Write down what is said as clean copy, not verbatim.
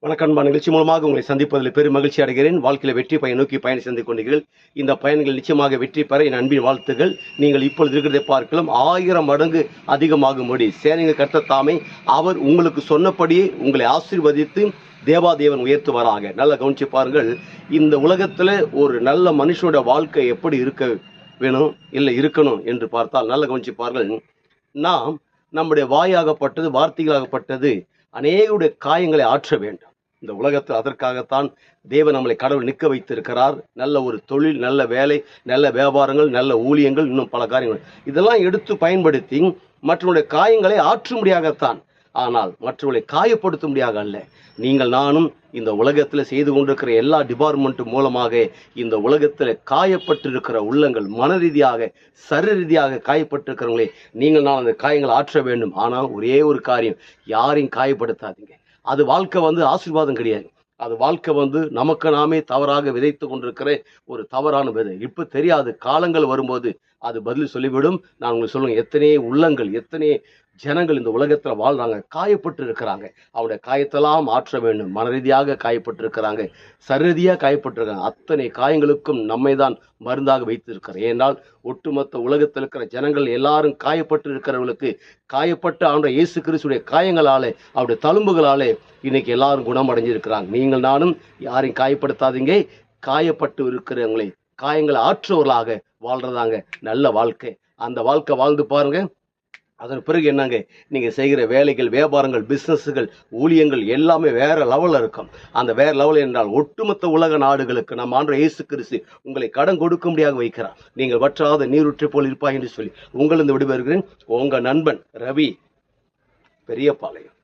வணக்கம். நிகழ்ச்சி மூலமாக உங்களை சந்திப்பதில் பெரும் மகிழ்ச்சி அடைகிறேன். வாழ்க்கையில் வெற்றி பயன் நோக்கி பயணம் செய்து கொண்டீர்கள். இந்த பயணங்கள் நிச்சயமாக வெற்றி பெற என் அன்பின் வாழ்த்துகள். நீங்கள் இப்பொழுது இருக்கிறதை பார்க்கலாம் 1000 மடங்கு அதிகமாகும்படி சேனைகள் கர்த்தர் தாமே அவர் உங்களுக்கு சொன்னபடியே உங்களை ஆசீர்வதித்து தேவாதேவன் உயர்த்துவாராக. நல்லா கவனிச்சு பாருங்கள். இந்த உலகத்தில் ஒரு நல்ல மனுஷனோட வாழ்க்கை எப்படி இருக்க வேணும் இல்லை இருக்கணும் என்று பார்த்தால் நல்லா கவனிச்சு பாருங்கள். நாம் நம்முடைய வாயாகப்பட்டது வார்த்தைகளாகப்பட்டது அநேகருடைய காயங்களை ஆற்ற வேண்டும். இந்த உலகத்தில் அதற்காகத்தான் தேவன் நம்மளை கடவுள் நிற்க வைத்திருக்கிறார். நல்ல ஒரு தொழில், நல்ல வேலை, நல்ல வியாபாரங்கள், நல்ல ஊழியங்கள், இன்னும் பல காரியங்கள் இதெல்லாம் எடுத்து பயன்படுத்தி மற்றவருடைய காயங்களை ஆற்றும்படியாகத்தான். ஆனால் மற்றவர்களை காயப்படுத்தும்படியாக அல்ல. நீங்கள் நானும் இந்த உலகத்தில் செய்து கொண்டிருக்கிற எல்லா டிபார்ட்மெண்ட் மூலமாக இந்த உலகத்தில் காயப்பட்டிருக்கிற உள்ளங்கள், மன ரீதியாக சரீர ரீதியாக காயப்பட்டிருக்கிறவங்களே நீங்கள் நான் அந்த காயங்களை ஆற்ற வேண்டும். ஆனால் ஒரே ஒரு காரியம், யாரையும் காயப்படுத்தாதீங்க. அது வாழ்க்கை ஆசீர்வாதம் கிடையாது. அது வாழ்க்கை நமக்கு நாமே தவறாக விதைத்து கொண்டிருக்கிற ஒரு தவறான விதை. இப்போ தெரியாது, காலங்கள் வரும்போது அது பதில் சொல்லிவிடும். நான் உங்களுக்கு சொல்லுவேன், எத்தனை உள்ளங்கள், எத்தனை ஜனங்கள் இந்த உலகத்தில் வாழ்றாங்க, காயப்பட்டு இருக்கிறாங்க. அவருடைய காயத்தெல்லாம் ஆற்ற வேண்டும். மன ரீதியாக காயப்பட்டு இருக்கிறாங்க, சரீதியாக காயப்பட்டிருக்காங்க. அத்தனை காயங்களுக்கும் நம்மை தான் மருந்தாக வைத்திருக்கிறோம். ஏனால் ஒட்டுமொத்த உலகத்தில் இருக்கிற ஜனங்கள் எல்லாரும் காயப்பட்டு இருக்கிறவர்களுக்கு காயப்பட்ட ஆண்ட இயேசு கிறிஸ்துடைய காயங்களாலே, அவருடைய தழும்புகளாலே இன்னைக்கு எல்லாரும் குணமடைஞ்சிருக்கிறாங்க. நீங்கள் நானும் யாரையும் காயப்படுத்தாதீங்க. காயப்பட்டு இருக்கிறவங்களை காயங்களை ஆற்றுவர்களாக வாழ்றதாங்க நல்ல வாழ்க்கை. அந்த வாழ்க்கை வாழ்ந்து பாருங்க. அதன் பிறகு என்னங்க, நீங்கள் செய்கிற வேலைகள், வியாபாரங்கள், பிஸ்னஸுகள், ஊழியங்கள் எல்லாமே வேற லெவலில் இருக்கும். அந்த வேற லெவல் என்றால் ஒட்டுமொத்த உலக நாடுகளுக்கு நம்ம ஆண்டவர் இயேசு கிறிஸ்து உங்களை கடன் கொடுக்கும்படியாக வைக்கிறார். நீங்கள் வற்றாத நீரூற்றை போல் இருப்பாய் என்று சொல்லி உங்களிருந்து விடுபெறுகிறேன். உங்கள் நண்பன் ரவி, பெரியபாளையம்.